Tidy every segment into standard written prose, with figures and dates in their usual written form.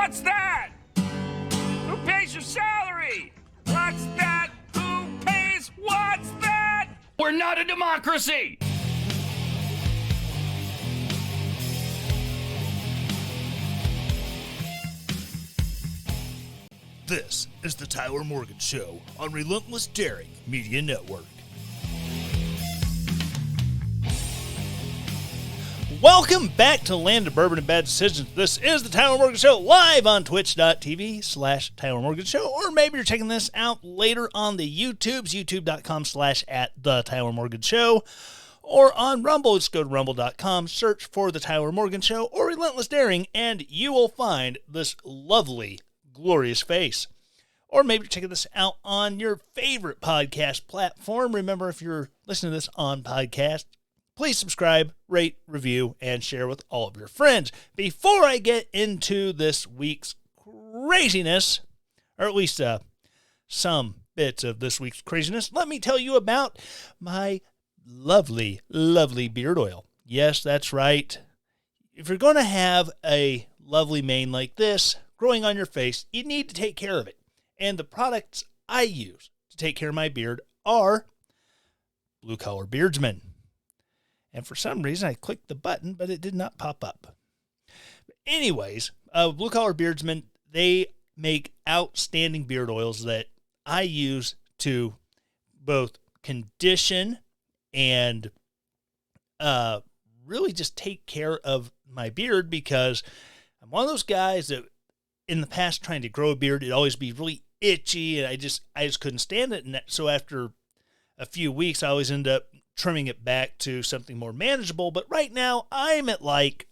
What's that? Who pays your salary? What's that? Who pays? What's that? We're not a democracy! This is the Tyler Morgan Show on Relentless Daring Media Network. Welcome back to Land of Bourbon and Bad Decisions. This is the Tyler Morgan Show live on twitch.tv/Tyler Morgan Show, or maybe you're checking this out later on the YouTubes, youtube.com/@the Tyler Morgan Show, or on Rumble. Just go to rumble.com, search for the Tyler Morgan Show or Relentless Daring, and you will find this lovely, glorious face. Or maybe you're checking this out on your favorite podcast platform. Remember, if you're listening to this on podcast, please subscribe, rate, review, and share with all of your friends. Before I get into this week's craziness, or at least some bits of this week's craziness, let me tell you about my lovely, lovely beard oil. Yes, that's right. If you're going to have a lovely mane like this growing on your face, you need to take care of it. And the products I use to take care of my beard are Blue Collar Beardsman. And for some reason, I clicked the button, but it did not pop up. But anyways, Blue Collar Beardsman, they make outstanding beard oils that I use to both condition and really just take care of my beard, because I'm one of those guys that in the past trying to grow a beard, it'd always be really itchy, and I just couldn't stand it. And so after a few weeks, I always end up trimming it back to something more manageable. But right now, I'm at 8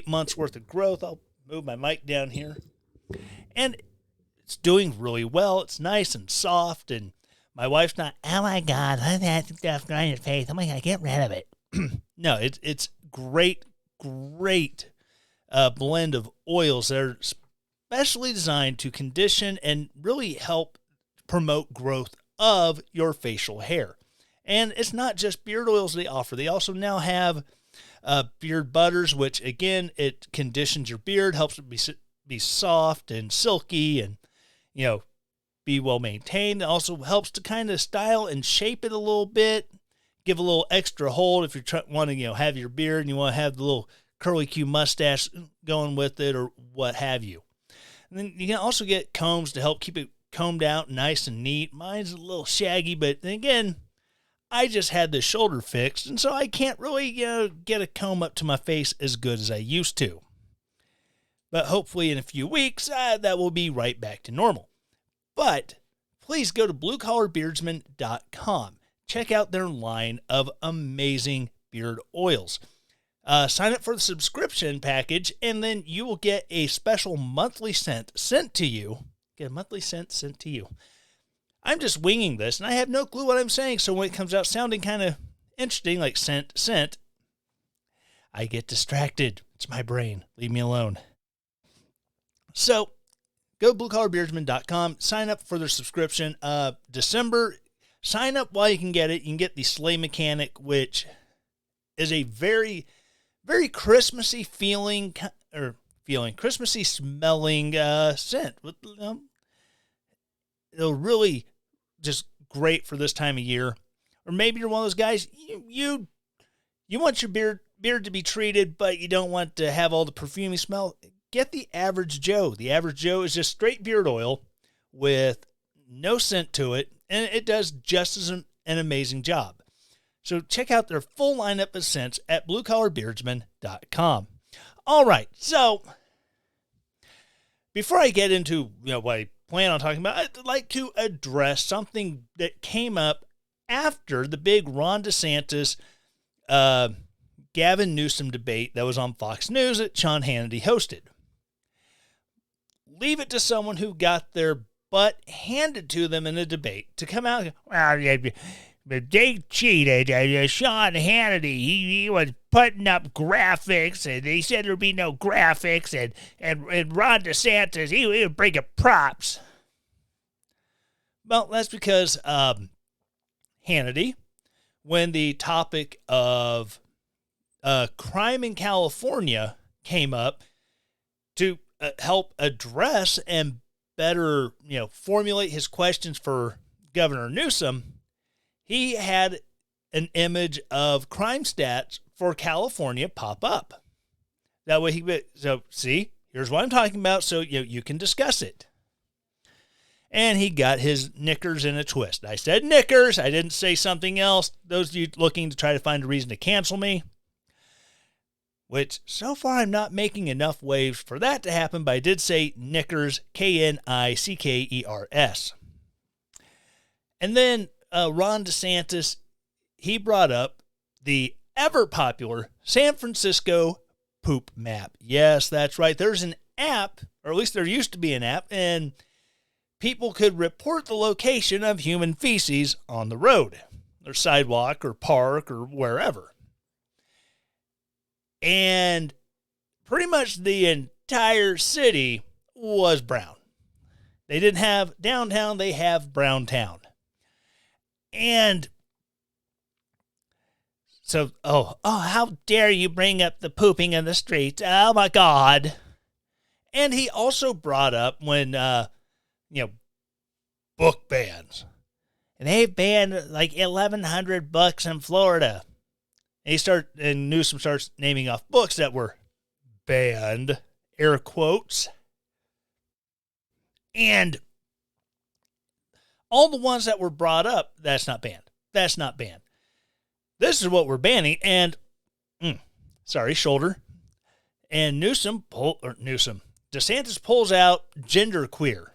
months worth of growth. I'll move my mic down here. And it's doing really well. It's nice and soft, and my wife's not, oh my God, let that stuff on your face. Oh my God, get rid of it. No, it's great blend of oils that are specially designed to condition and really help promote growth of your facial hair. And it's not just beard oils they offer. They also now have beard butters, which, again, it conditions your beard, helps it be soft and silky and, be well maintained. It also helps to kind of style and shape it a little bit, give a little extra hold if you're want to, have your beard and you want to have the little curly Q mustache going with it or what have you. And then you can also get combs to help keep it combed out nice and neat. Mine's a little shaggy, but then again, I just had the shoulder fixed, and so I can't really get a comb up to my face as good as I used to. But hopefully in a few weeks, that will be right back to normal. But please go to bluecollarbeardsman.com. Check out their line of amazing beard oils. Sign up for the subscription package, and then you will get a special monthly scent sent to you. Get a monthly scent sent to you. I'm just winging this, and I have no clue what I'm saying, so when it comes out sounding kind of interesting, like scent, I get distracted. It's my brain. Leave me alone. So, go to bluecollarbeardsman.com, sign up for their subscription. December, sign up while you can get it. You can get the Sleigh Mechanic, which is a very, very Christmassy Christmassy smelling scent. It'll really just great for this time of year. Or maybe you're one of those guys, you want your beard to be treated, but you don't want to have all the perfumey smell. Get the Average Joe. The Average Joe is just straight beard oil with no scent to it, and it does just as an amazing job. So check out their full lineup of scents at bluecollarbeardsman.com. All right, so before I get into what I plan on talking about, I'd like to address something that came up after the big Ron DeSantis, Gavin Newsom debate that was on Fox News that Sean Hannity hosted. Leave it to someone who got their butt handed to them in a debate to come out and go, well, they cheated. Sean Hannity, he was putting up graphics, and he said there'd be no graphics, and Ron DeSantis, he would bring up props. Well, that's because Hannity, when the topic of crime in California came up, to help address and better, formulate his questions for Governor Newsom, he had an image of crime stats for California pop up. That way see, here's what I'm talking about, so you can discuss it. And he got his knickers in a twist. I said knickers. I didn't say something else. Those of you looking to try to find a reason to cancel me, which so far I'm not making enough waves for that to happen, but I did say knickers, Knickers. And then Ron DeSantis, he brought up the ever-popular San Francisco poop map. Yes, that's right. There's an app, or at least there used to be an app, and people could report the location of human feces on the road, or sidewalk, or park, or wherever. And pretty much the entire city was brown. They didn't have downtown, they have brown town. And so, how dare you bring up the pooping in the streets? Oh my God. And he also brought up when, book bans. And they banned like 1,100 books in Florida. And Newsom starts naming off books that were banned, air quotes. And all the ones that were brought up, that's not banned. That's not banned. This is what we're banning. And, shoulder. And DeSantis pulls out genderqueer.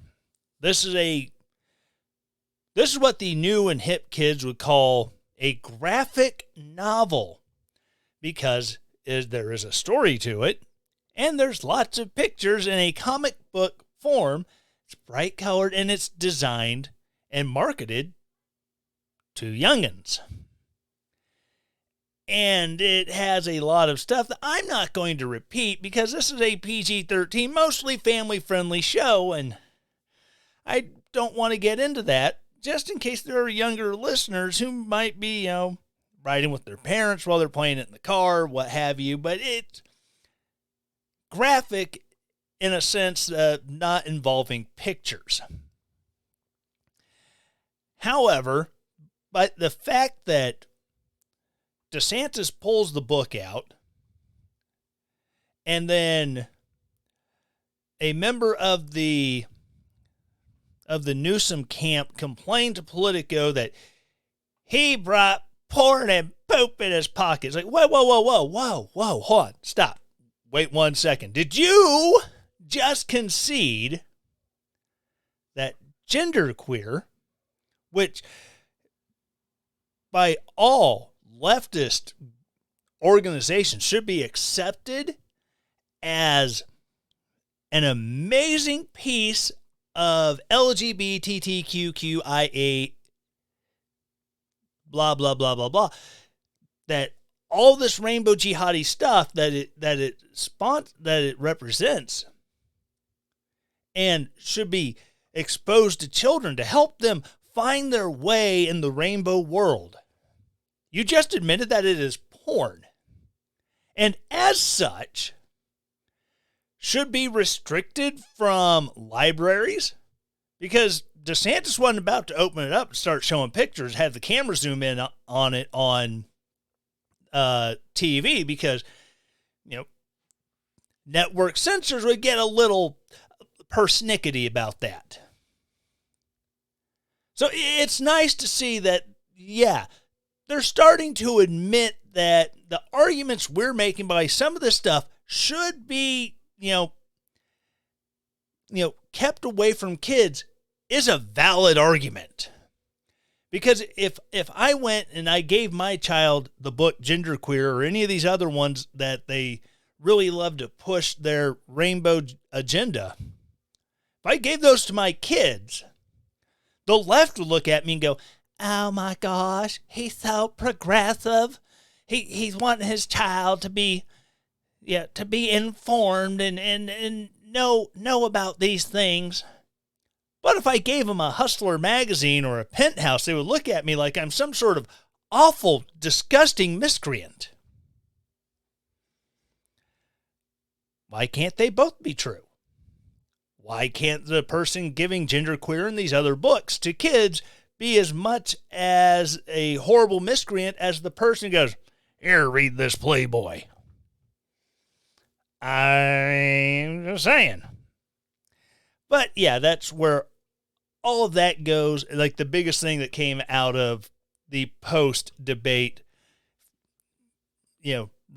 This is what the new and hip kids would call a graphic novel, because there is a story to it, and there's lots of pictures in a comic book form. It's bright colored, and it's designed and marketed to youngins. And it has a lot of stuff that I'm not going to repeat because this is a PG-13, mostly family-friendly show, and I don't want to get into that, just in case there are younger listeners who might be, riding with their parents while they're playing it in the car, what have you. But it's graphic in a sense, not involving pictures. However, but the fact that DeSantis pulls the book out, and then a member of the Newsom camp complained to Politico that he brought porn and poop in his pockets. Like, whoa, hold on, stop. Wait 1 second. Did you just concede that genderqueer, which by all leftist organizations should be accepted as an amazing piece of LGBTQIA blah, blah, blah, blah, blah, that all this rainbow jihadi stuff that it represents and should be exposed to children to help them find their way in the rainbow world. You just admitted that it is porn, and as such should be restricted from libraries, because DeSantis wasn't about to open it up and start showing pictures, have the camera zoom in on it on TV, because, network censors would get a little persnickety about that. So it's nice to see that, they're starting to admit that the arguments we're making by some of this stuff should be, kept away from kids is a valid argument. Because if I went and I gave my child the book Genderqueer or any of these other ones that they really love to push their rainbow agenda, if I gave those to my kids, the left would look at me and go, oh my gosh, he's so progressive. He's wanting his child to be informed and know about these things. But if I gave him a Hustler magazine or a Penthouse, they would look at me like I'm some sort of awful, disgusting miscreant. Why can't they both be true? why can't the person giving genderqueer and these other books to kids be as much as a horrible miscreant as the person who goes, here, read this Playboy? I'm just saying. But yeah, that's where all of that goes. Like the biggest thing that came out of the post-debate,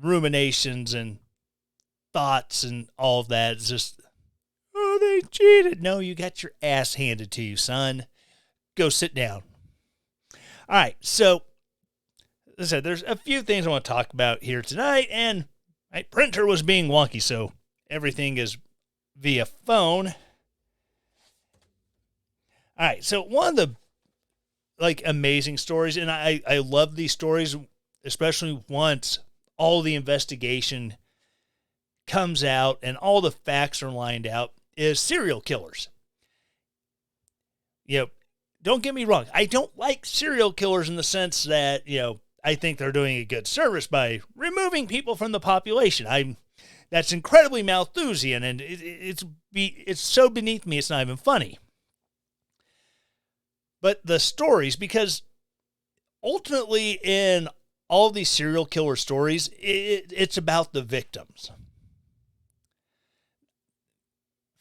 ruminations and thoughts and all of that is just, oh, they cheated. No, you got your ass handed to you, son. Go sit down. All right, so as I said, there's a few things I want to talk about here tonight, and my printer was being wonky, so everything is via phone. All right, so one of the amazing stories, and I love these stories, especially once all the investigation comes out and all the facts are lined out, is serial killers. Don't get me wrong. I don't like serial killers in the sense that, I think they're doing a good service by removing people from the population. That's incredibly Malthusian, and it's so beneath me, it's not even funny. But the stories, because ultimately in all these serial killer stories, it's about the victims.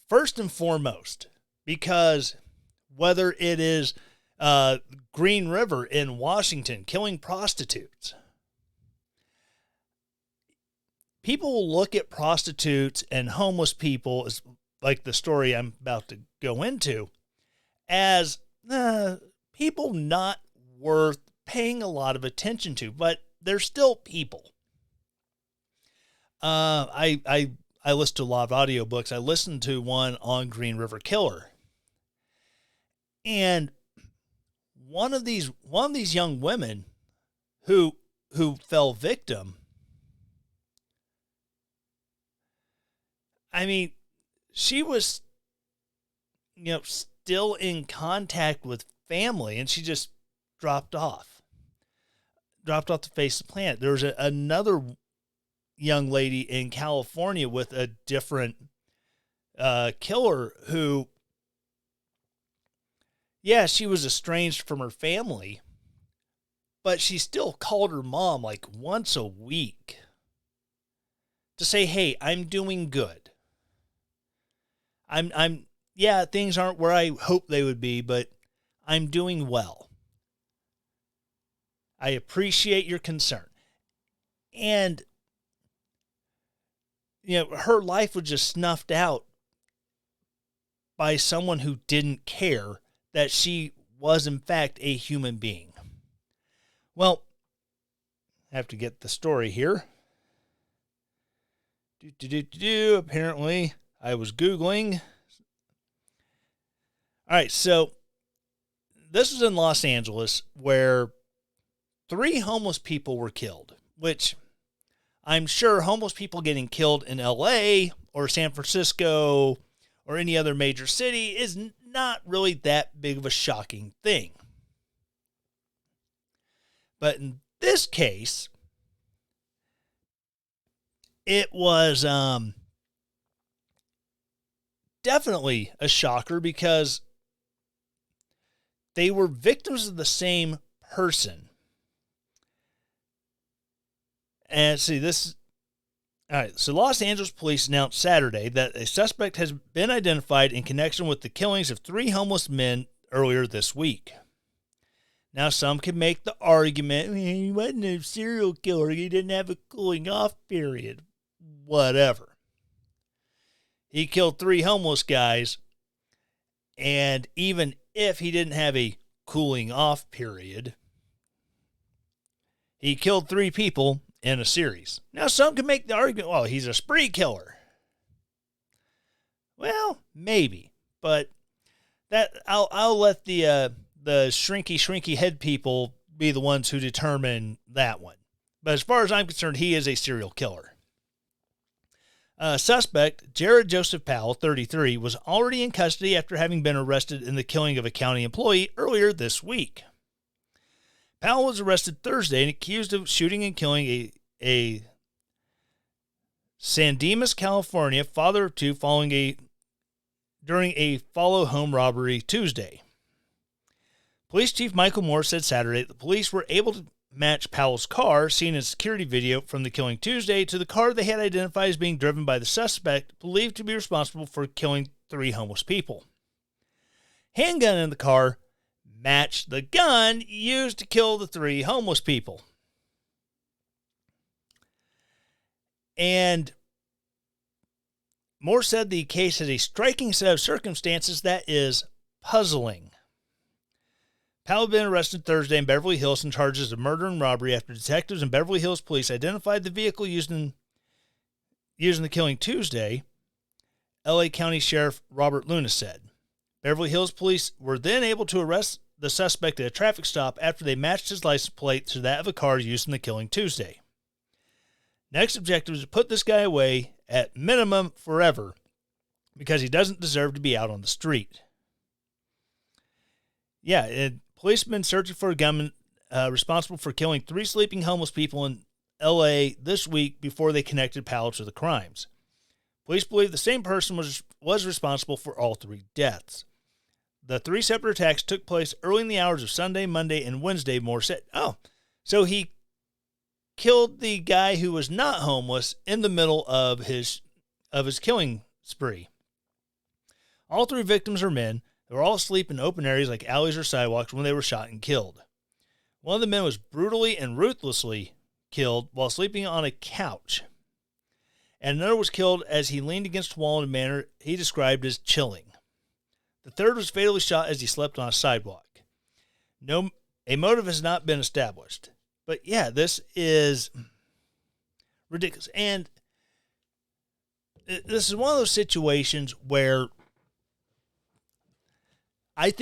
First and foremost, because whether it is Green River in Washington killing prostitutes, people will look at prostitutes and homeless people, as like the story I'm about to go into, as people not worth paying a lot of attention to, but they're still people. I listen to a lot of audiobooks. I listened to one on Green River Killer. And one of these young women who fell victim, I mean, she was, still in contact with family, and she just dropped off the face of the planet. There was another young lady in California with a different killer who, she was estranged from her family, but she still called her mom like once a week to say, hey, I'm doing good. Things aren't where I hope they would be, but I'm doing well. I appreciate your concern. And, her life was just snuffed out by someone who didn't care that she was, in fact, a human being. Well, I have to get the story here. Apparently, I was Googling. All right, so this is in Los Angeles where 3 homeless people were killed, which I'm sure homeless people getting killed in LA or San Francisco or any other major city is not really that big of a shocking thing. But in this case, it was definitely a shocker because they were victims of the same person. And see, all right, so Los Angeles police announced Saturday that a suspect has been identified in connection with the killings of 3 homeless men earlier this week. Now, some can make the argument, he wasn't a serial killer, he didn't have a cooling off period. Whatever. He killed 3 homeless guys, and even if he didn't have a cooling off period, he killed 3 people in a series. Now, some can make the argument, well, he's a spree killer. Well, maybe, but that I'll let the shrinky head people be the ones who determine that one. But as far as I'm concerned, he is a serial killer. Suspect, Jared Joseph Powell, 33, was already in custody after having been arrested in the killing of a county employee earlier this week. Powell was arrested Thursday and accused of shooting and killing a San Dimas, California, father of 2, following a during a follow-home robbery Tuesday. Police Chief Michael Moore said Saturday that the police were able to match Powell's car, seen in security video from the killing Tuesday, to the car they had identified as being driven by the suspect believed to be responsible for killing 3 homeless people. Handgun in the car matched the gun used to kill the 3 homeless people. And Moore said the case has a striking set of circumstances that is puzzling. Powell had been arrested Thursday in Beverly Hills on charges of murder and robbery after detectives and Beverly Hills police identified the vehicle used in the killing Tuesday, L.A. County Sheriff Robert Luna said. Beverly Hills police were then able to arrest the suspect at a traffic stop after they matched his license plate to that of a car used in the killing Tuesday. Next objective is to put this guy away, at minimum forever, because he doesn't deserve to be out on the street. Yeah, police have been searching for a gunman responsible for killing 3 sleeping homeless people in L.A. this week before they connected Powell to the crimes. Police believe the same person was responsible for all 3 deaths. The 3 separate attacks took place early in the hours of Sunday, Monday, and Wednesday, Moore said. Oh, so he killed the guy who was not homeless in the middle of his killing spree. All 3 victims are men. They were all asleep in open areas like alleys or sidewalks when they were shot and killed. One of the men was brutally and ruthlessly killed while sleeping on a couch. And another was killed as he leaned against a wall in a manner he described as chilling. The third was fatally shot as he slept on a sidewalk. A motive has not been established. But yeah, this is ridiculous. And this is one of those situations where I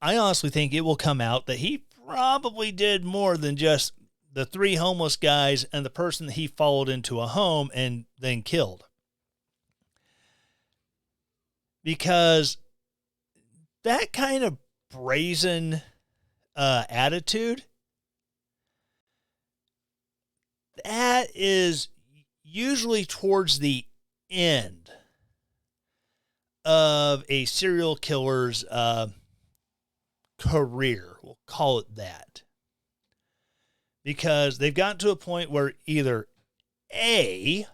honestly think it will come out that he probably did more than just the 3 homeless guys and the person that he followed into a home and then killed. Because that kind of brazen attitude, that is usually towards the end of a serial killer's career. We'll call it that. Because they've gotten to a point where either A,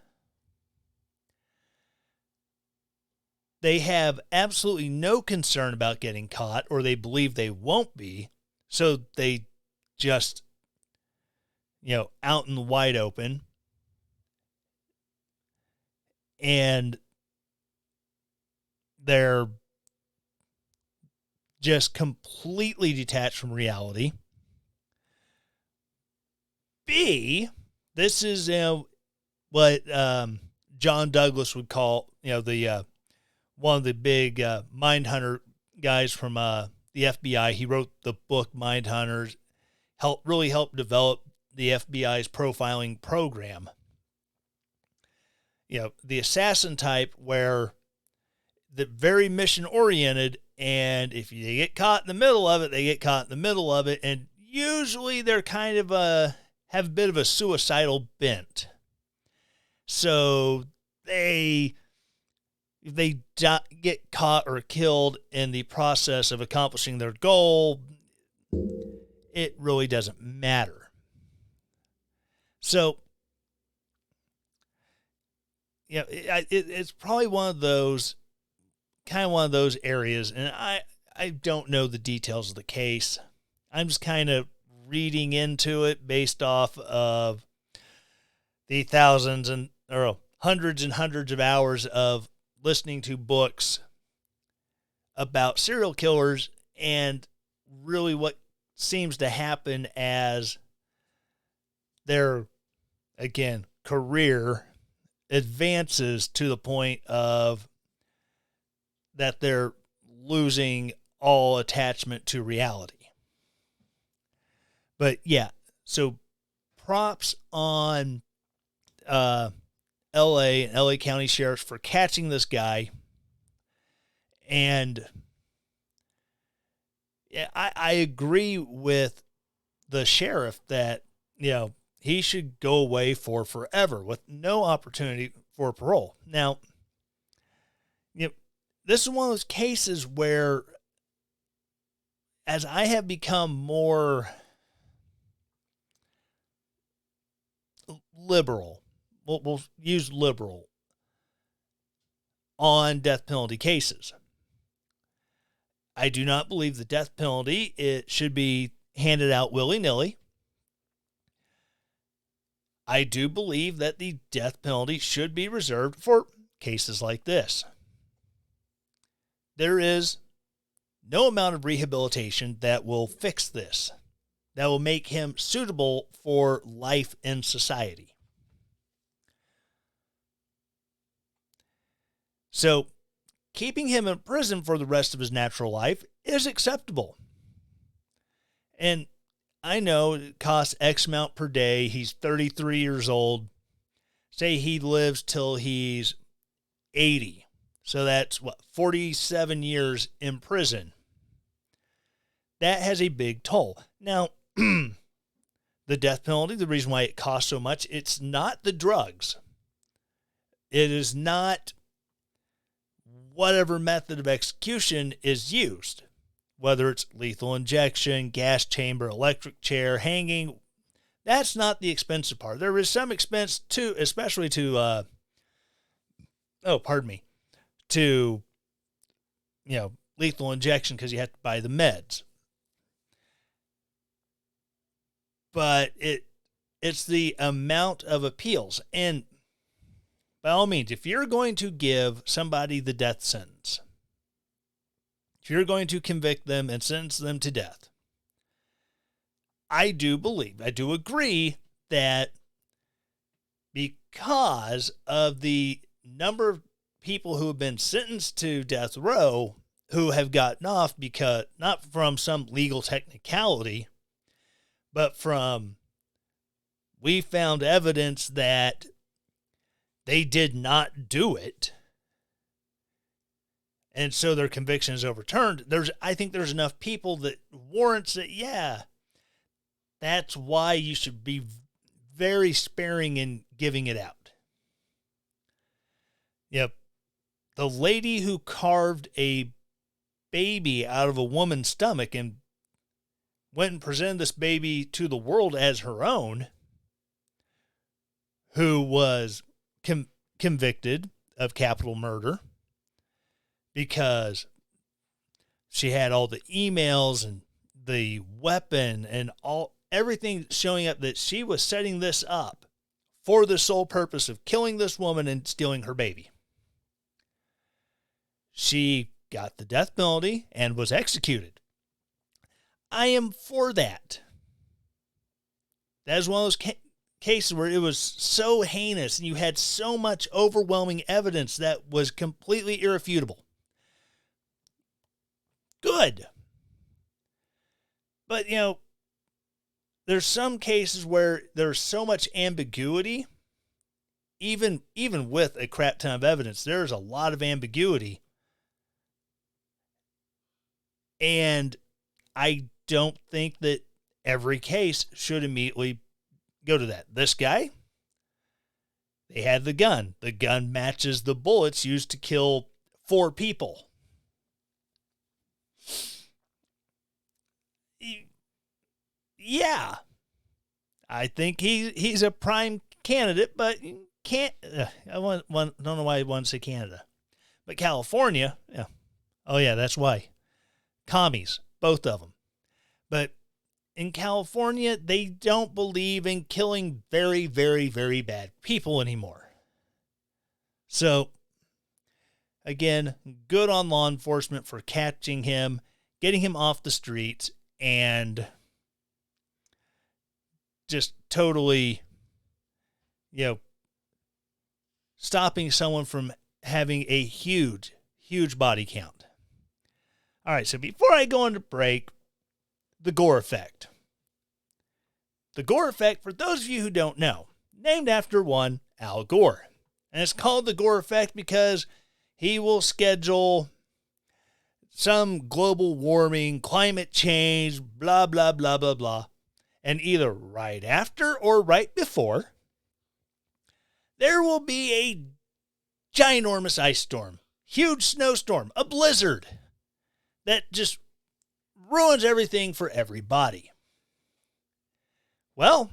they have absolutely no concern about getting caught, or they believe they won't be, so they just, out in the wide open, and they're just completely detached from reality. B, this is what John Douglas would call, the one of the big mind hunter guys from the FBI. He wrote the book Mind Hunters, really helped develop the FBI's profiling program. The assassin type, where they're very mission oriented, and if they get caught in the middle of it, they get caught in the middle of it, and usually they're kind of have a bit of a suicidal bent. So if they get caught or killed in the process of accomplishing their goal, it really doesn't matter. So, it's probably one of those areas, and I don't know the details of the case. I'm just kind of reading into it based off of the hundreds and hundreds of hours of listening to books about serial killers, and really what seems to happen as their, again, career advances to the point of that they're losing all attachment to reality. But yeah, so props on L.A. and L.A. County sheriffs for catching this guy. And yeah, I agree with the sheriff that, he should go away for forever with no opportunity for parole. Now, this is one of those cases where, as I have become more liberal, we'll use liberal on death penalty cases. I do not believe the death penalty, it should be handed out willy-nilly. I do believe that the death penalty should be reserved for cases like this. There is no amount of rehabilitation that will fix this, that will make him suitable for life in society. So, keeping him in prison for the rest of his natural life is acceptable. And I know it costs X amount per day. He's 33 years old. Say he lives till he's 80. So that's 47 years in prison. That has a big toll. Now, the death penalty, the reason why it costs so much, it's not the drugs. It is not whatever method of execution is used, whether it's lethal injection, gas chamber, electric chair, hanging. That's not the expensive part. There is some expense too, especially to, to, lethal injection because you have to buy the meds. But it's the amount of appeals. And by all means, if you're going to give somebody the death sentence, if you're going to convict them and sentence them to death, I do agree that because of the number of people who have been sentenced to death row who have gotten off because not from some legal technicality, but from we found evidence that they did not do it, and so their conviction is overturned. I think there's enough people that warrants it. Yeah, that's why you should be very sparing in giving it out. Yep. The lady who carved a baby out of a woman's stomach and went and presented this baby to the world as her own, who was convicted of capital murder because she had all the emails and the weapon and everything showing up that she was setting this up for the sole purpose of killing this woman and stealing her baby. She got the death penalty and was executed. I am for that. That is one of those cases where it was so heinous and you had so much overwhelming evidence that was completely irrefutable. Good. But, there's some cases where there's so much ambiguity, even with a crap ton of evidence, there's a lot of ambiguity. And I don't think that every case should immediately go to that. This guy, they had the gun. The gun matches the bullets used to kill 4 people. Yeah, I think he's a prime candidate, but can't. Don't know why I want to say Canada, but California. Yeah, oh yeah, that's why. Commies, both of them. But in California, they don't believe in killing very, very, very bad people anymore. So, again, good on law enforcement for catching him, getting him off the streets, and just totally, stopping someone from having a huge, huge body count. All right, so before I go into break, the Gore Effect. The Gore Effect, for those of you who don't know, named after one Al Gore. And it's called the Gore Effect because he will schedule some global warming, climate change, blah, blah, blah, blah, blah. And either right after or right before, there will be a ginormous ice storm huge snowstorm, a blizzard that just ruins everything for everybody. Well,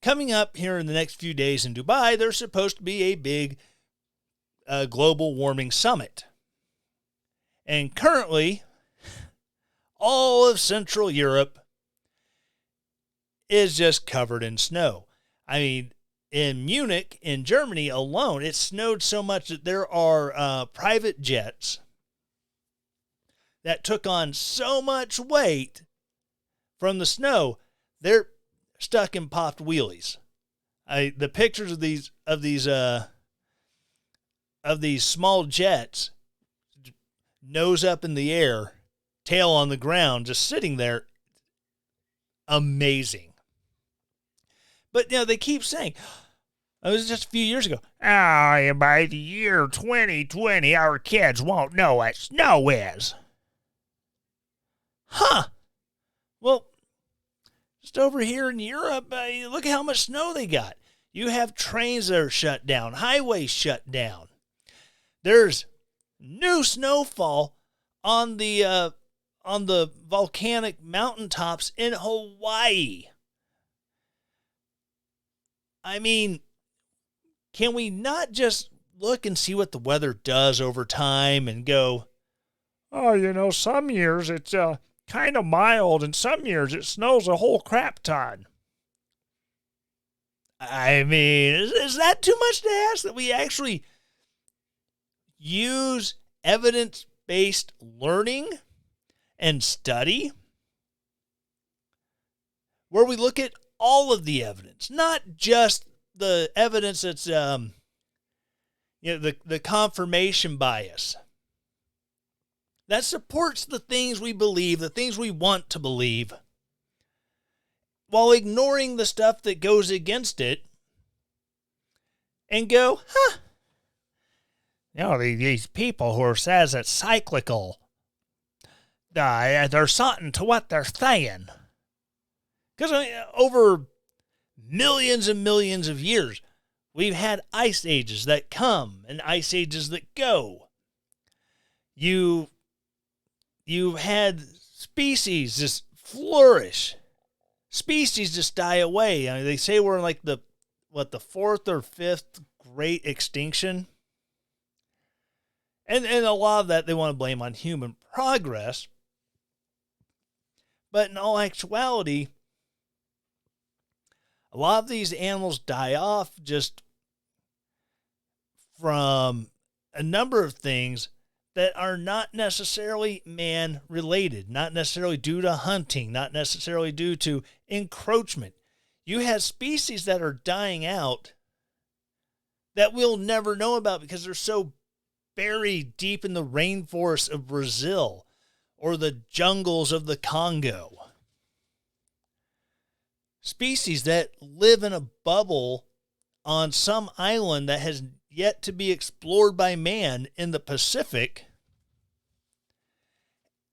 coming up here in the next few days in Dubai, there's supposed to be a big global warming summit. And currently, all of Central Europe is just covered in snow. I mean, in Munich, in Germany alone, it snowed so much that there are private jets that took on so much weight from the snow, they're stuck in popped wheelies. The pictures of these small jets, nose up in the air, tail on the ground, just sitting there, amazing. But they keep saying, it was just a few years ago, by the year 2020, our kids won't know what snow is. Huh. Well, just over here in Europe, look at how much snow they got. You have trains that are shut down, highways shut down. There's new snowfall on the volcanic mountaintops in Hawaii. I mean, can we not just look and see what the weather does over time and go, some years it's kind of mild and some years it snows a whole crap ton? I mean, is that too much to ask that we actually use evidence-based learning and study where we look at all of the evidence, not just the evidence that's, the confirmation bias that supports the things we believe, the things we want to believe, while ignoring the stuff that goes against it and go, these people who says it's cyclical, there's something to what they're saying. Because over millions and millions of years, we've had ice ages that come and ice ages that go. You've had species just flourish. Species just die away. I mean, they say we're in like the fourth or fifth great extinction. And a lot of that they want to blame on human progress. But in all actuality, a lot of these animals die off just from a number of things that are not necessarily man-related, not necessarily due to hunting, not necessarily due to encroachment. You have species that are dying out that we'll never know about because they're so buried deep in the rainforests of Brazil or the jungles of the Congo. Species that live in a bubble on some island that has yet to be explored by man in the Pacific.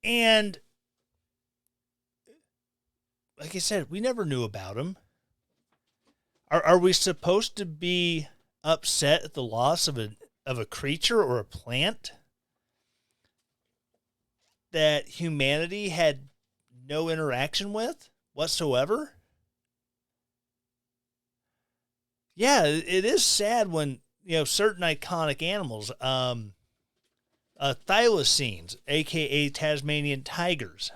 And like I said, we never knew about them. Are we supposed to be upset at the loss of a creature or a plant that humanity had no interaction with whatsoever? Yeah, it is sad when, certain iconic animals, thylacines, aka Tasmanian tigers,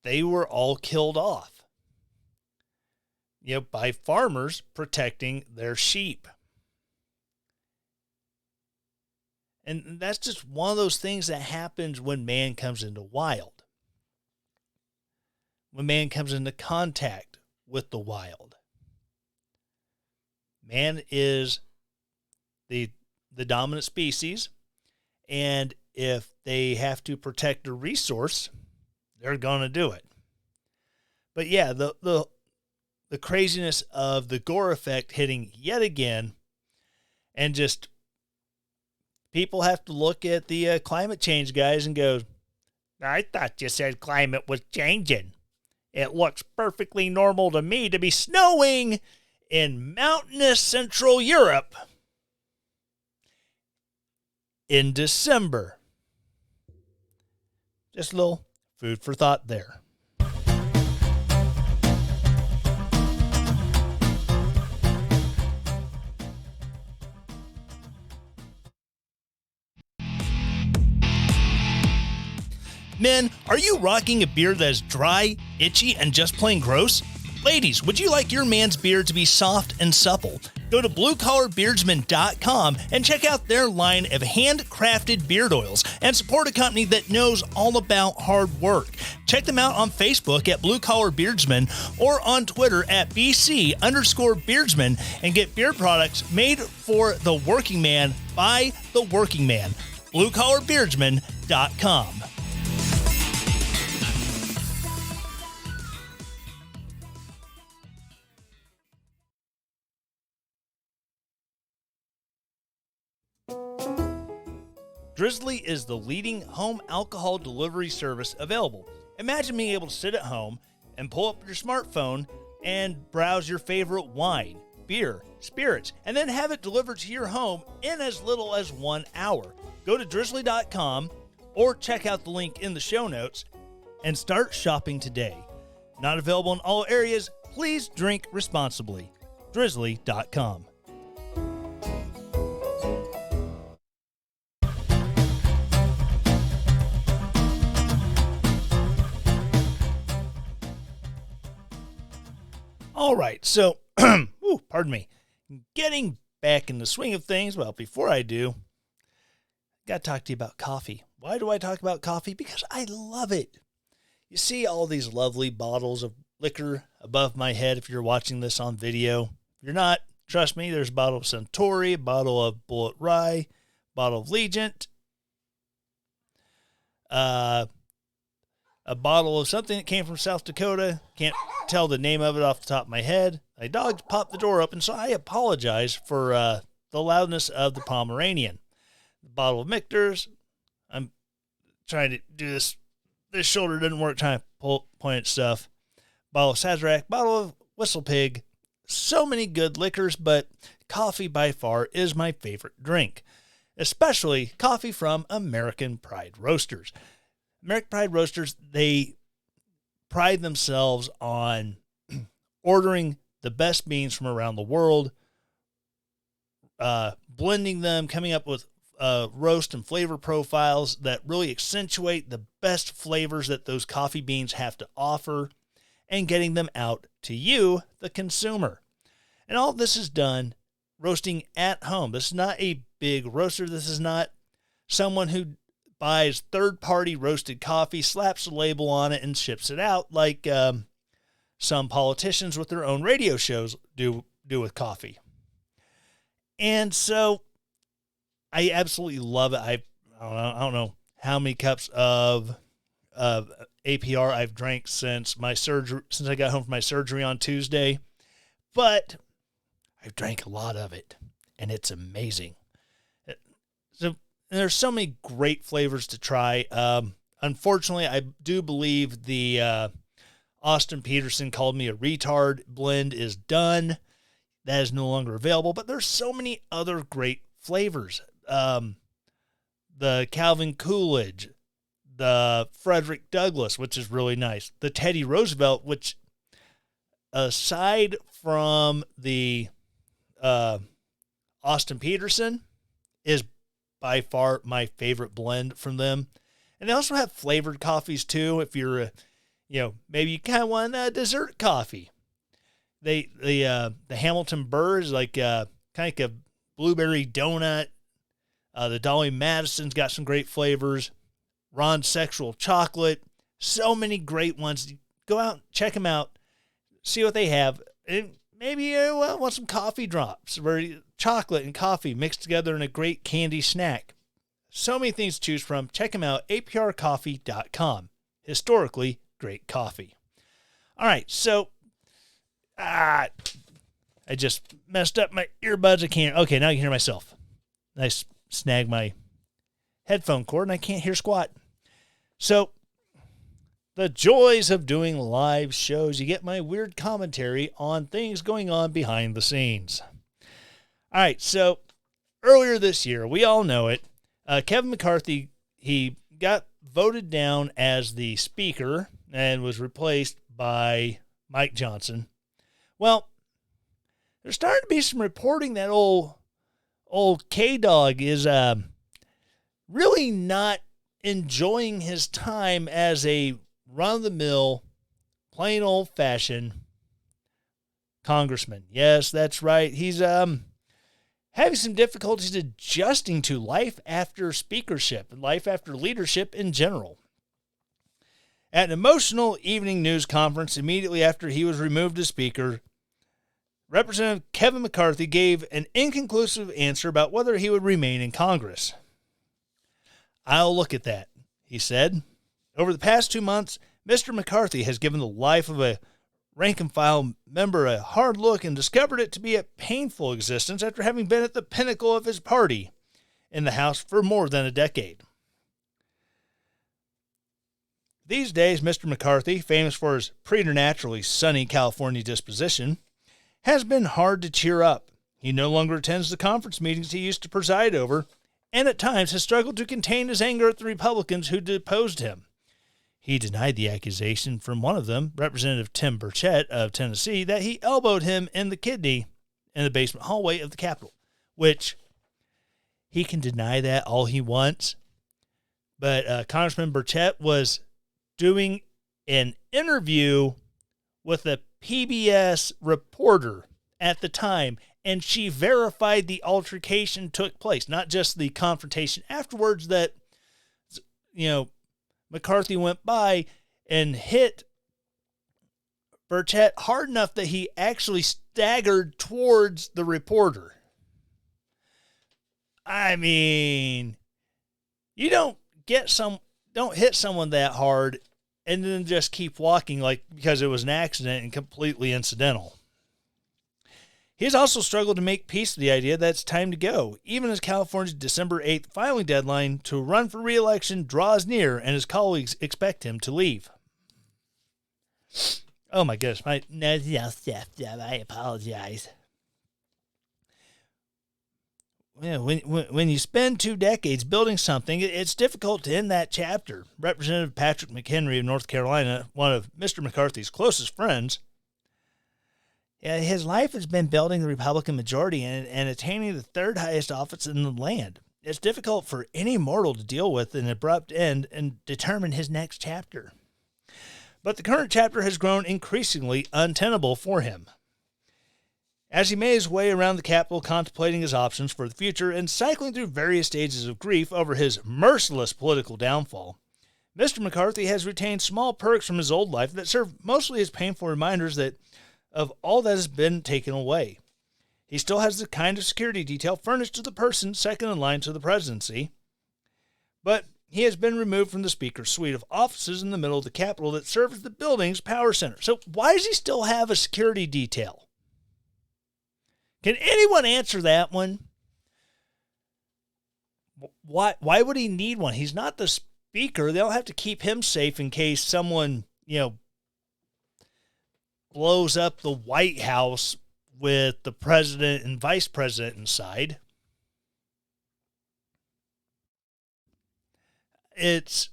they were all killed off, by farmers protecting their sheep. And that's just one of those things that happens when man comes into wild. When man comes into contact with the wild. Man is the dominant species, and if they have to protect a resource, they're going to do it. But yeah, the craziness of the Gore Effect hitting yet again, and just people have to look at the climate change guys and go, I thought you said climate was changing. It looks perfectly normal to me to be snowing in mountainous Central Europe. in December. Just a little food for thought there. Men, are you rocking a beard that is dry, itchy, and just plain gross? Ladies, would you like your man's beard to be soft and supple? Go to bluecollarbeardsman.com and check out their line of handcrafted beard oils and support a company that knows all about hard work. Check them out on Facebook at Blue Collar Beardsman or on Twitter at BC_Beardsman and get beard products made for the working man by the working man. BlueCollarBeardsman.com. Drizzly is the leading home alcohol delivery service available. Imagine being able to sit at home and pull up your smartphone and browse your favorite wine, beer, spirits, and then have it delivered to your home in as little as 1 hour. Go to drizzly.com or check out the link in the show notes and start shopping today. Not available in all areas. Please drink responsibly. Drizzly.com. All right, so, pardon me, getting back in the swing of things. Well, before I do, got to talk to you about coffee. Why do I talk about coffee? Because I love it. You see all these lovely bottles of liquor above my head if you're watching this on video. If you're not, trust me, there's a bottle of Suntory, a bottle of Bullet Rye, a bottle of Legent, a bottle of something that came from South Dakota. Can't tell the name of it off the top of my head. My dog popped the door open, so I apologize for the loudness of the Pomeranian. The bottle of Michter's. I'm trying to do this. This shoulder doesn't work trying to point at stuff. Bottle of Sazerac. Bottle of Whistle Pig. So many good liquors, but coffee by far is my favorite drink. Especially coffee from American Pride Roasters. American Pride Roasters, they pride themselves on ordering the best beans from around the world, blending them, coming up with roast and flavor profiles that really accentuate the best flavors that those coffee beans have to offer, and getting them out to you, the consumer. And all this is done roasting at home. This is not a big roaster. This is not someone who buys third-party roasted coffee, slaps a label on it, and ships it out like some politicians with their own radio shows do with coffee. And so I absolutely love it. I don't know how many cups of APR I've drank since I got home from my surgery on Tuesday, but I've drank a lot of it, and it's amazing. And there's so many great flavors to try. Unfortunately, I do believe the Austin Peterson called me a retard blend is done. That is no longer available, but there's so many other great flavors. The Calvin Coolidge, the Frederick Douglass, which is really nice. The Teddy Roosevelt, which aside from the Austin Peterson is by far my favorite blend from them. And they also have flavored coffees too. If you're, maybe you kind of want a dessert coffee. The Hamilton Burr is like kind of like a blueberry donut. The Dolly Madison's got some great flavors. Ron's Sexual Chocolate. So many great ones. Go out, check them out, see what they have. And maybe you want some coffee drops where chocolate and coffee mixed together in a great candy snack. So many things to choose from. Check them out, aprcoffee.com. Historically great coffee. All right, so I just messed up my earbuds. I can't. Okay, now I can hear myself. I snagged my headphone cord and I can't hear squat. So the joys of doing live shows. You get my weird commentary on things going on behind the scenes. All right, so earlier this year, we all know it, Kevin McCarthy, he got voted down as the speaker and was replaced by Mike Johnson. Well, there's starting to be some reporting that old K-Dog is really not enjoying his time as a run-of-the-mill, plain old-fashioned congressman. Yes, that's right. He's having some difficulties adjusting to life after speakership and life after leadership in general. At an emotional evening news conference immediately after he was removed as speaker, Representative Kevin McCarthy gave an inconclusive answer about whether he would remain in Congress. "I'll look at that," he said. "Over the past 2 months, Mr. McCarthy has given the life of a rank-and-file member a hard look and discovered it to be a painful existence after having been at the pinnacle of his party in the House for more than a decade. These days, Mr. McCarthy, famous for his preternaturally sunny California disposition, has been hard to cheer up. He no longer attends the conference meetings he used to preside over, and at times has struggled to contain his anger at the Republicans who deposed him. He denied the accusation from one of them, Representative Tim Burchett of Tennessee, that he elbowed him in the kidney in the basement hallway of the Capitol," which he can deny that all he wants. But Congressman Burchett was doing an interview with a PBS reporter at the time, and she verified the altercation took place, not just the confrontation afterwards that, McCarthy went by and hit Burchett hard enough that he actually staggered towards the reporter. I mean, you don't hit someone that hard and then just keep walking because it was an accident and completely incidental. He has also struggled to make peace with the idea that it's time to go, even as California's December 8th filing deadline to run for re-election draws near and his colleagues expect him to leave. Oh my goodness, I apologize. When you spend 2 decades building something, it's difficult to end that chapter. Representative Patrick McHenry of North Carolina, one of Mr. McCarthy's closest friends, his life has been building the Republican majority and attaining the 3rd highest office in the land. It's difficult for any mortal to deal with an abrupt end and determine his next chapter. But the current chapter has grown increasingly untenable for him. As he made his way around the Capitol contemplating his options for the future and cycling through various stages of grief over his merciless political downfall, Mr. McCarthy has retained small perks from his old life that serve mostly as painful reminders of all that has been taken away. He still has the kind of security detail furnished to the person second in line to the presidency, but he has been removed from the Speaker's suite of offices in the middle of the Capitol that serve as the building's power center. So why does he still have a security detail? Can anyone answer that one? Why would he need one? He's not the Speaker. They'll have to keep him safe in case someone, blows up the White House with the president and vice president inside. That's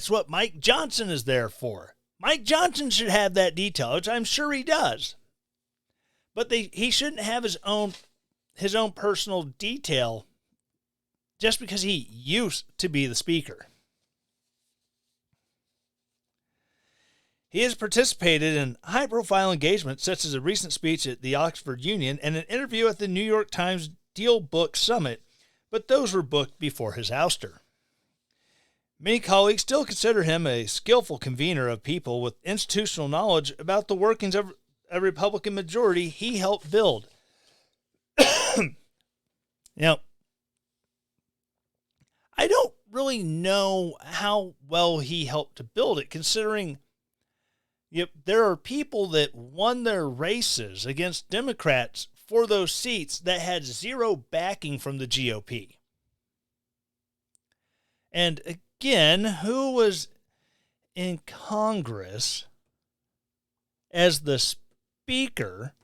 what Mike Johnson is there for. Mike Johnson should have that detail, which I'm sure he does. But he shouldn't have his own personal detail just because he used to be the Speaker. He has participated in high-profile engagements such as a recent speech at the Oxford Union and an interview at the New York Times Deal Book Summit, but those were booked before his ouster. Many colleagues still consider him a skillful convener of people with institutional knowledge about the workings of a Republican majority he helped build. I don't really know how well he helped to build it, considering there are people that won their races against Democrats for those seats that had zero backing from the GOP. And again, who was in Congress as the Speaker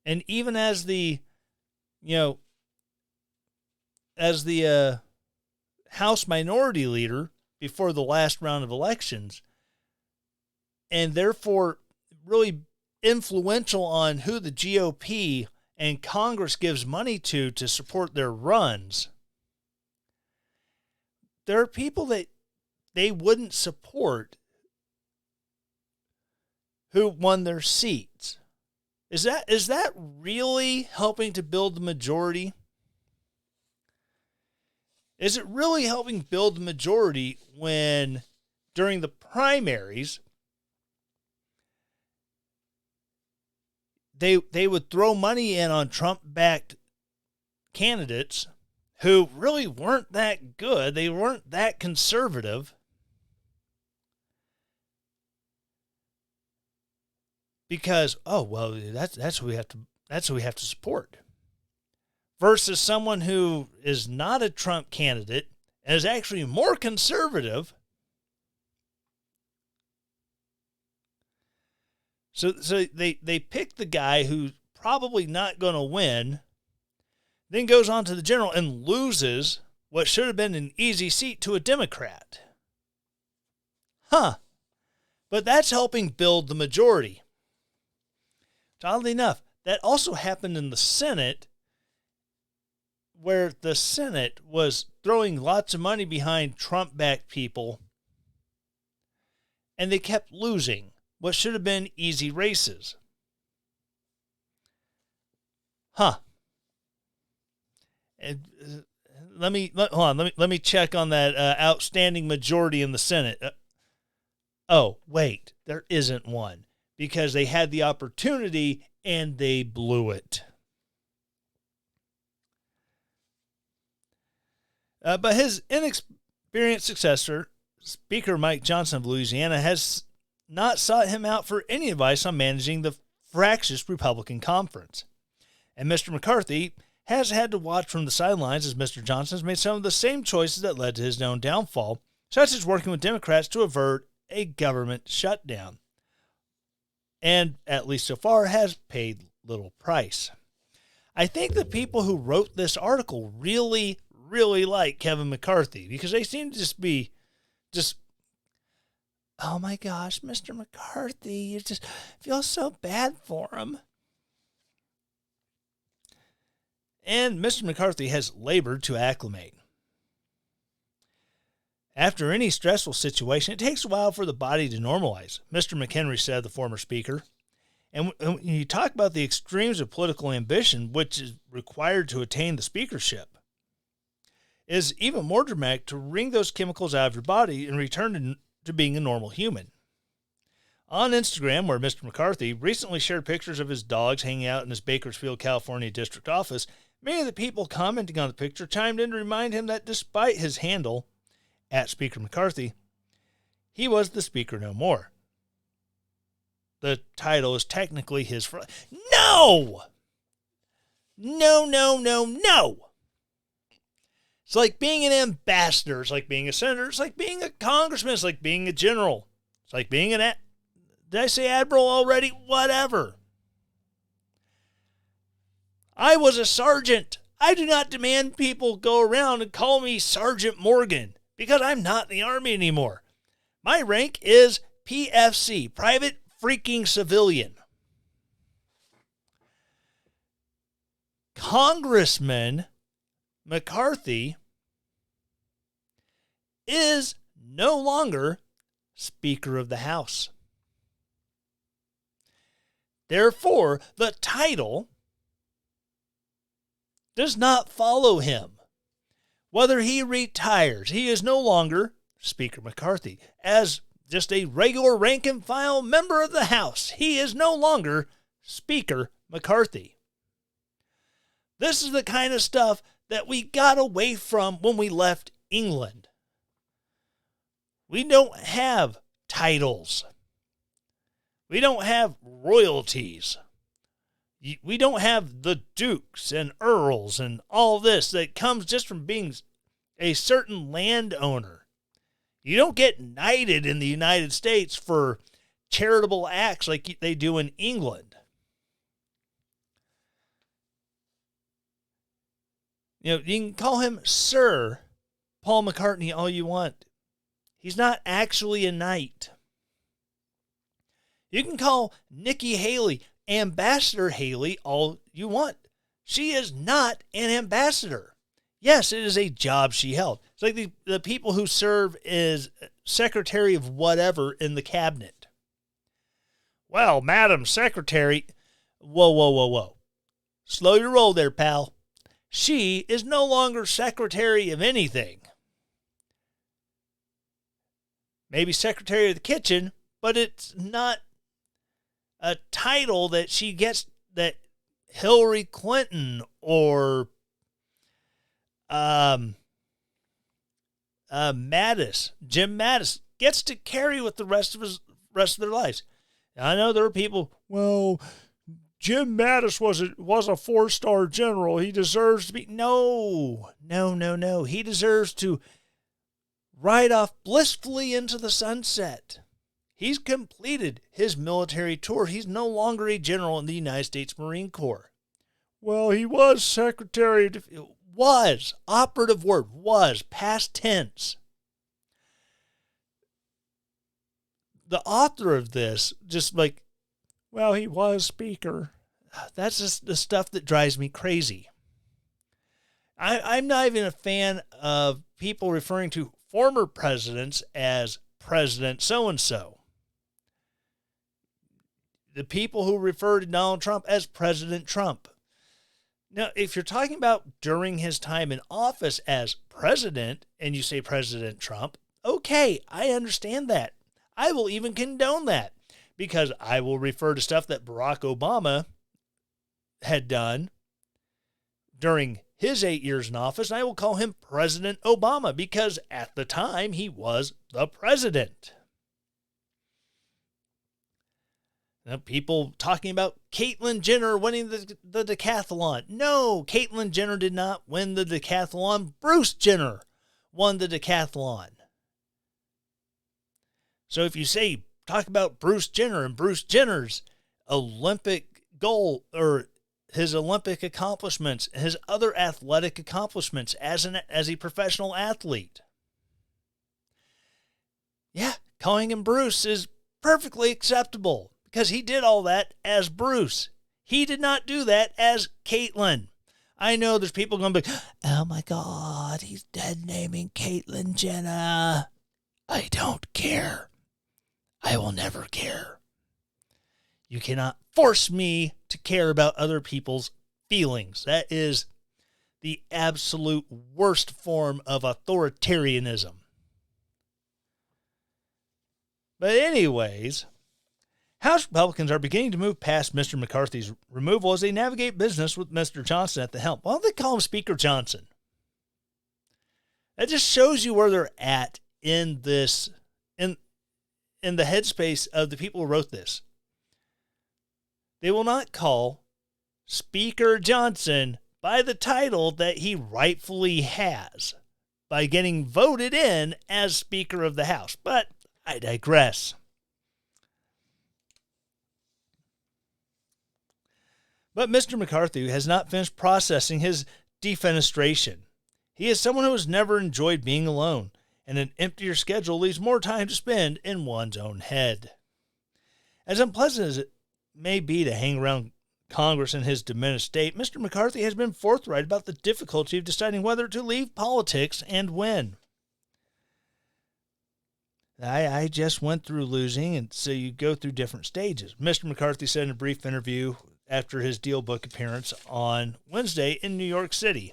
And even as the, as the House Minority Leader before the last round of elections, and therefore really influential on who the GOP and Congress gives money to support their runs, there are people that they wouldn't support who won their seats. Is that really helping to build the majority? Is it really helping build the majority when during the primaries they would throw money in on Trump-backed candidates who really weren't that good, they weren't that conservative, because that's who we have to support, versus someone who is not a Trump candidate and is actually more conservative. So they pick the guy who's probably not going to win, then goes on to the general and loses what should have been an easy seat to a Democrat. But that's helping build the majority. Oddly enough, that also happened in the Senate, where the Senate was throwing lots of money behind Trump-backed people, and they kept losing what should have been easy races. And let me check on that outstanding majority in the Senate. Oh, wait, there isn't one, because they had the opportunity and they blew it. But his inexperienced successor, Speaker Mike Johnson of Louisiana, has not sought him out for any advice on managing the fractious Republican conference. And Mr. McCarthy has had to watch from the sidelines as Mr. Johnson has made some of the same choices that led to his own downfall, such as working with Democrats to avert a government shutdown, and, at least so far, has paid little price. I think the people who wrote this article really, really like Kevin McCarthy, because they seem to just be oh my gosh, Mr. McCarthy, you just feel so bad for him. And Mr. McCarthy has labored to acclimate. After any stressful situation, it takes a while for the body to normalize, Mr. McHenry said, the former speaker. And when you talk about the extremes of political ambition, which is required to attain the speakership, it is even more dramatic to wring those chemicals out of your body and return to being a normal human. On Instagram, where Mr. McCarthy recently shared pictures of his dogs hanging out in his Bakersfield, California district office, many of the people commenting on the picture chimed in to remind him that despite his handle, at Speaker McCarthy, he was the speaker no more. The title is technically his. No! It's like being an ambassador. It's like being a senator. It's like being a congressman. It's like being a general. It's like being did I say admiral already? Whatever. I was a sergeant. I do not demand people go around and call me Sergeant Morgan, because I'm not in the Army anymore. My rank is PFC, Private Freaking Civilian. Congressman McCarthy is no longer Speaker of the House. Therefore, the title does not follow him. Whether he retires, he is no longer Speaker McCarthy. As just a regular rank-and-file member of the House, he is no longer Speaker McCarthy. This is the kind of stuff that we got away from when we left England. We don't have titles. We don't have royalties. We don't have the dukes and earls and all this that comes just from being a certain landowner. You don't get knighted in the United States for charitable acts like they do in England. You can call him Sir Paul McCartney all you want. He's not actually a knight. You can call Nikki Haley Ambassador Haley all you want. She is not an ambassador. Yes, it is a job she held. It's like the people who serve as secretary of whatever in the cabinet. Well, Madam Secretary, whoa. Slow your roll there, pal. She is no longer secretary of anything. Maybe secretary of the kitchen, but it's not a title that she gets that Hillary Clinton or Jim Mattis gets to carry with the rest of their lives. Now, I know there are people, well, Jim Mattis was a 4-star general. He deserves to be. No. He deserves to ride off blissfully into the sunset. He's completed his military tour. He's no longer a general in the United States Marine Corps. Well, he was Secretary of Defense. Was. Operative word. Was. Past tense. The author of this just like, well, he was Speaker. That's just the stuff that drives me crazy. I'm not even a fan of people referring to former presidents as President so-and-so. The people who refer to Donald Trump as President Trump. Now, if you're talking about during his time in office as president and you say President Trump, okay, I understand that. I will even condone that because I will refer to stuff that Barack Obama had done during his 8 years in office. And I will call him President Obama because at the time he was the president. Now, people talking about Caitlyn Jenner winning the decathlon. No, Caitlyn Jenner did not win the decathlon. Bruce Jenner won the decathlon. So if you talk about Bruce Jenner and Bruce Jenner's Olympic goal or his Olympic accomplishments, his other athletic accomplishments as a professional athlete. Yeah, calling him Bruce is perfectly acceptable because he did all that as Bruce. He did not do that as Caitlyn. I know there's people going to be, oh my God, he's dead naming Caitlyn Jenner. I don't care. I will never care. You cannot force me to care about other people's feelings. That is the absolute worst form of authoritarianism. But anyways, House Republicans are beginning to move past Mr. McCarthy's removal as they navigate business with Mr. Johnson at the helm. Why don't they call him Speaker Johnson? That just shows you where they're at in this, in the headspace of the people who wrote this. They will not call Speaker Johnson by the title that he rightfully has by getting voted in as Speaker of the House. But I digress. But Mr. McCarthy has not finished processing his defenestration. He is someone who has never enjoyed being alone, and an emptier schedule leaves more time to spend in one's own head. As unpleasant as it may be to hang around Congress in his diminished state, Mr. McCarthy has been forthright about the difficulty of deciding whether to leave politics and when. I just went through losing, and so you go through different stages. Mr. McCarthy said in a brief interview after his Deal Book appearance on Wednesday in New York City,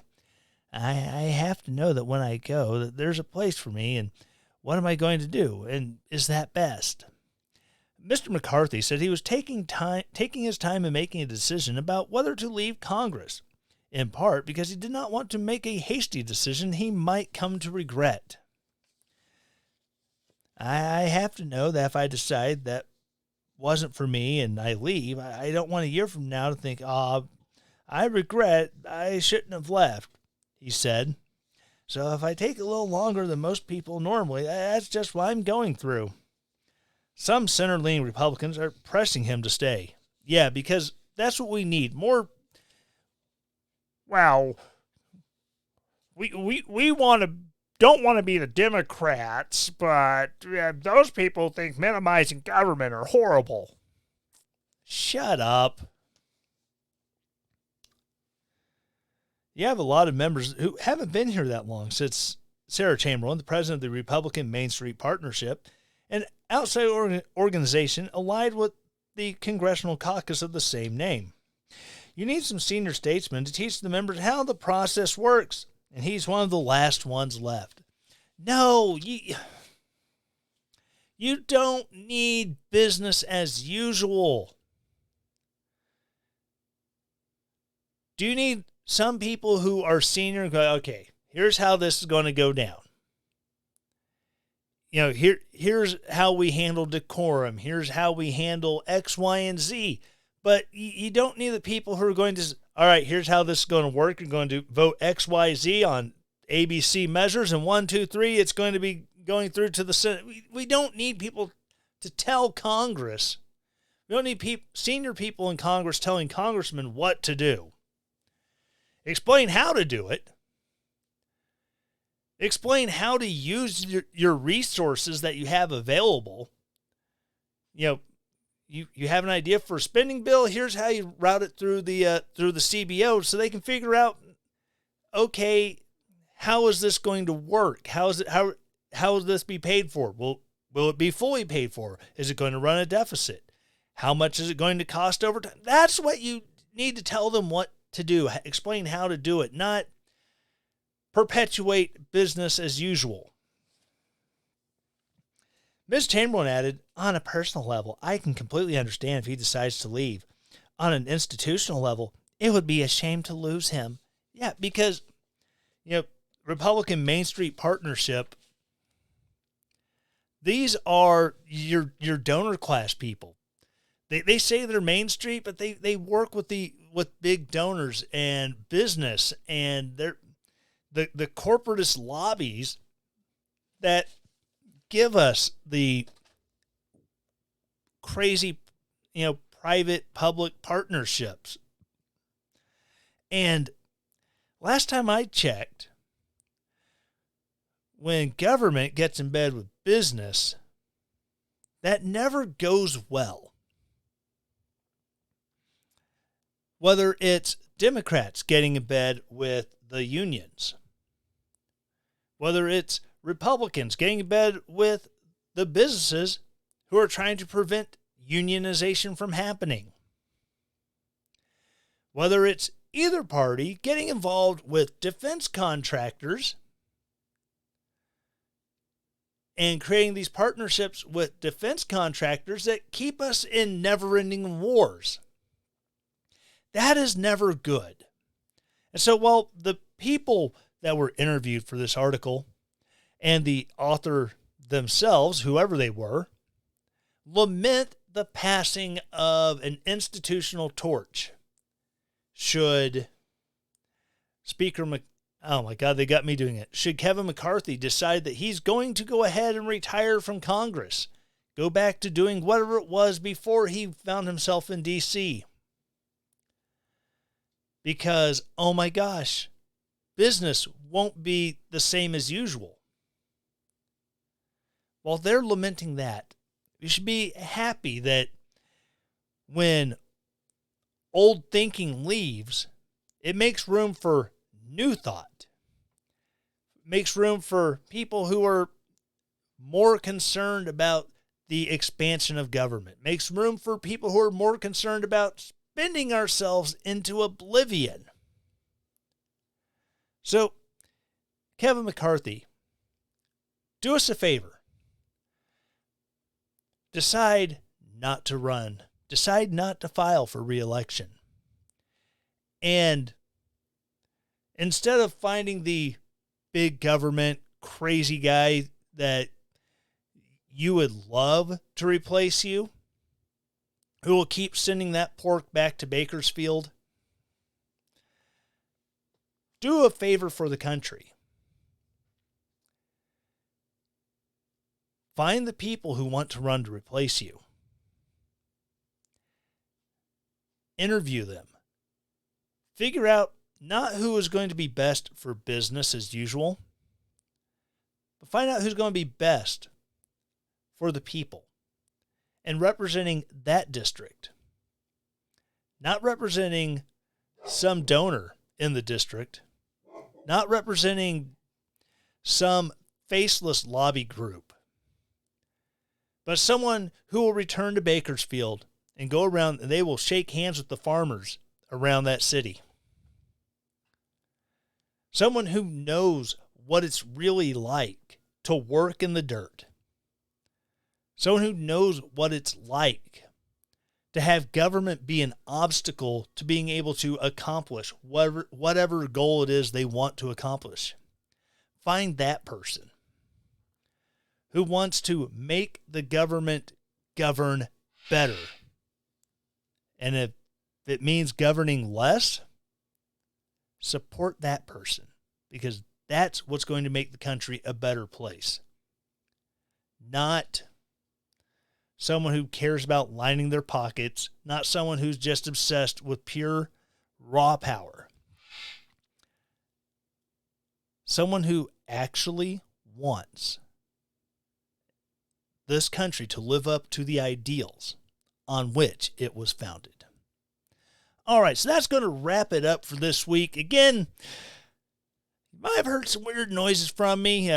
I have to know that when I go, that there's a place for me, and what am I going to do, and is that best? Mr. McCarthy said he was taking his time in making a decision about whether to leave Congress, in part because he did not want to make a hasty decision he might come to regret. I have to know that if I decide that wasn't for me and I leave, I don't want a year from now to think, I regret I shouldn't have left, he said. So if I take a little longer than most people normally, that's just what I'm going through. Some center-leaning Republicans are pressing him to stay. Yeah, because that's what we need. More, we don't want to be the Democrats, but those people think minimizing government are horrible. Shut up. You have a lot of members who haven't been here that long, since Sarah Chamberlain, the president of the Republican Main Street Partnership, an outside organization allied with the Congressional Caucus of the same name. You need some senior statesmen to teach the members how the process works, and he's one of the last ones left. No, you don't need business as usual. Do you need some people who are senior and go, okay, here's how this is going to go down. Here's how we handle decorum. Here's how we handle X, Y, and Z. But you don't need the people who are going to, all right, here's how this is going to work. You're going to vote X, Y, Z on ABC measures, and 1, 2, 3, it's going to be going through to the Senate. We don't need people to tell Congress. We don't need senior people in Congress telling congressmen what to do. Explain how to do it. Explain how to use your resources that you have available. You have an idea for a spending bill. Here's how you route it through the CBO, so they can figure out, okay, how is this going to work? How will this be paid for? Will it be fully paid for? Is it going to run a deficit? How much is it going to cost over time? That's what you need to tell them what to do. Explain how to do it, not perpetuate business as usual. Ms. Chamberlain added, on a personal level, I can completely understand if he decides to leave. On an institutional level, it would be a shame to lose him. Yeah, because, Republican Main Street Partnership, these are your donor class people. They say they're Main Street, but they work with big donors and business, and they're the corporatist lobbies that give us the crazy, private public partnerships. And last time I checked, when government gets in bed with business, that never goes well. Whether it's Democrats getting in bed with the unions, whether it's Republicans getting in bed with the businesses who are trying to prevent unionization from happening, whether it's either party getting involved with defense contractors and creating these partnerships with defense contractors that keep us in never-ending wars. That is never good. And so while the people that were interviewed for this article and the author themselves, whoever they were, lament the passing of an institutional torch, should oh my God, they got me doing it. Should Kevin McCarthy decide that he's going to go ahead and retire from Congress, go back to doing whatever it was before he found himself in D.C.? Because, oh my gosh, business won't be the same as usual. While they're lamenting that, we should be happy that when old thinking leaves, it makes room for new thought. It makes room for people who are more concerned about the expansion of government. It makes room for people who are more concerned about spending ourselves into oblivion. So, Kevin McCarthy, do us a favor. Decide not to run. Decide not to file for re-election. And instead of finding the big government crazy guy that you would love to replace you, who will keep sending that pork back to Bakersfield, do a favor for the country. Find the people who want to run to replace you. Interview them. Figure out, not who is going to be best for business as usual, but find out who's going to be best for the people and representing that district. Not representing some donor in the district, not representing some faceless lobby group, but someone who will return to Bakersfield and go around and they will shake hands with the farmers around that city. Someone who knows what it's really like to work in the dirt. Someone who knows what it's like to have government be an obstacle to being able to accomplish whatever goal it is they want to accomplish. Find that person who wants to make the government govern better. And if it means governing less, support that person, because that's what's going to make the country a better place. Not someone who cares about lining their pockets, not someone who's just obsessed with pure raw power. Someone who actually wants this country to live up to the ideals on which it was founded. All right, so that's going to wrap it up for this week. Again, you might have heard some weird noises from me,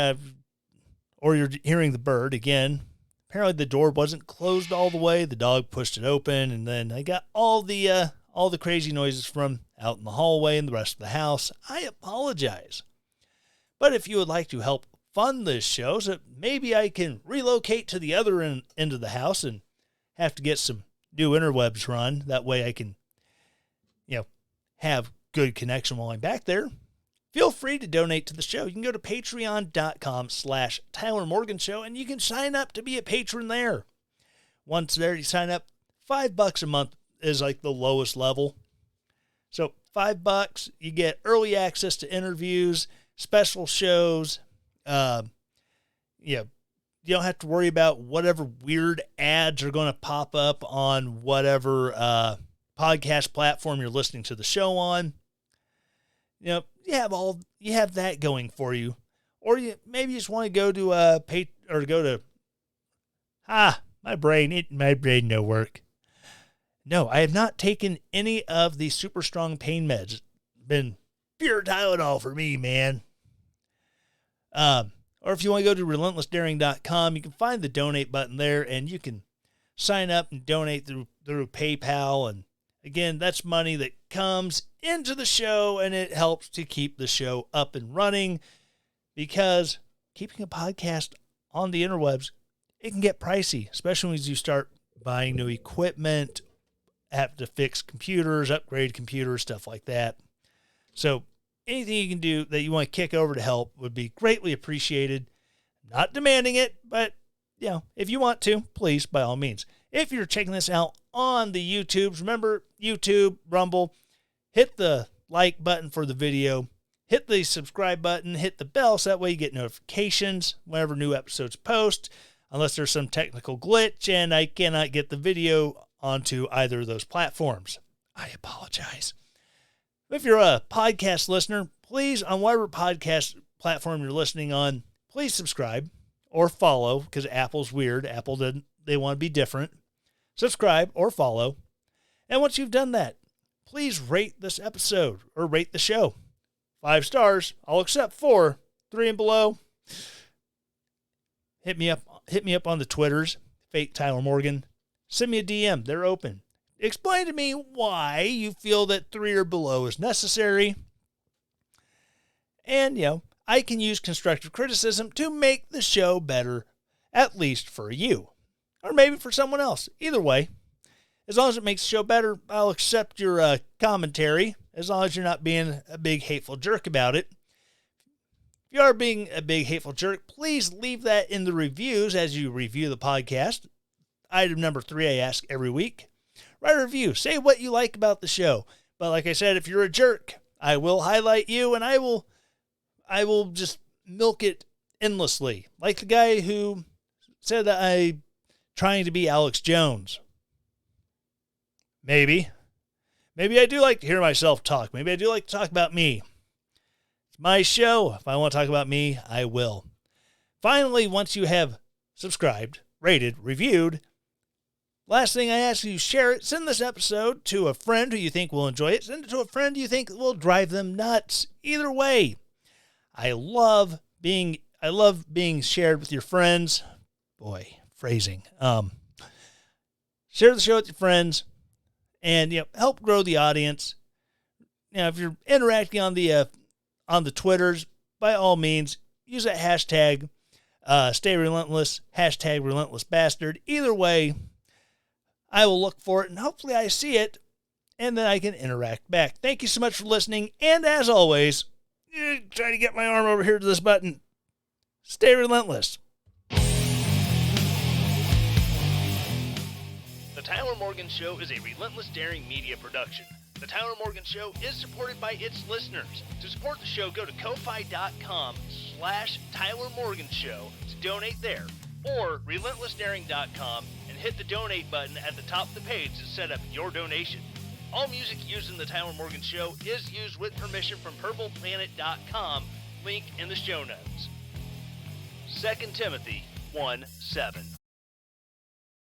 or you're hearing the bird again. Apparently the door wasn't closed all the way. The dog pushed it open, and then I got all the crazy noises from out in the hallway and the rest of the house. I apologize. But if you would like to help fund this show, so maybe I can relocate to the other end of the house and have to get some new interwebs run. That way I can, have good connection while I'm back there. Feel free to donate to the show. You can go to patreon.com/Tyler Morgan Show, and you can sign up to be a patron there. Once there, you sign up. $5 a month is like the lowest level. So $5, you get early access to interviews, special shows. You don't have to worry about whatever weird ads are going to pop up on whatever podcast platform you're listening to the show on. You have that going for you. Or maybe you just want to go to my brain no work. No, I have not taken any of the super strong pain meds. It's been pure Tylenol for me, man. Or if you want to go to relentlessdaring.com, you can find the donate button there, and you can sign up and donate through PayPal. And again, that's money that comes into the show, and it helps to keep the show up and running, because keeping a podcast on the interwebs, it can get pricey, especially as you start buying new equipment, have to fix computers, upgrade computers, stuff like that. So anything you can do that you want to kick over to help would be greatly appreciated. Not demanding it, but if you want to, please, by all means. If you're checking this out on the YouTubes, remember YouTube, Rumble, hit the like button for the video, hit the subscribe button, hit the bell, so that way you get notifications whenever new episodes post, unless there's some technical glitch and I cannot get the video onto either of those platforms. I apologize. If you're a podcast listener, please, on whatever podcast platform you're listening on, please subscribe or follow, because Apple's weird. Apple they want to be different. Subscribe or follow. And once you've done that, please rate this episode or rate the show. 5 stars. I'll accept 4. 3 and below. Hit me up on the Twitters, Fake Tyler Morgan. Send me a DM. They're open. Explain to me why you feel that 3 or below is necessary. And, I can use constructive criticism to make the show better, at least for you. Or maybe for someone else. Either way, as long as it makes the show better, I'll accept your commentary, as long as you're not being a big hateful jerk about it. If you are being a big hateful jerk, please leave that in the reviews as you review the podcast. Item number 3 I ask every week. Write a review. Say what you like about the show. But like I said, if you're a jerk, I will highlight you, and I will just milk it endlessly. Like the guy who said that I'm trying to be Alex Jones. Maybe Maybe I do like to hear myself talk. Maybe I do like to talk about me. It's my show. If I want to talk about me, I will. Finally, once you have subscribed, rated, reviewed, last thing I ask you, share it. Send this episode to a friend who you think will enjoy it. Send it to a friend you think will drive them nuts. Either way, I love being shared with your friends. Boy, phrasing. Share the show with your friends and help grow the audience. If you're interacting on the Twitters, by all means, use that hashtag Stay Relentless, hashtag Relentless Bastard. Either way, I will look for it and hopefully I see it and then I can interact back. Thank you so much for listening. And as always, try to get my arm over here to this button. Stay relentless. The Tyler Morgan Show is a Relentless Daring media production. The Tyler Morgan Show is supported by its listeners. To support the show, go to ko-fi.com/Tyler Morgan Show to donate there, or relentlessdaring.com and hit the donate button at the top of the page to set up your donation. All music used in the Tyler Morgan Show is used with permission from purpleplanet.com, link in the show notes. 2 Timothy 1:7.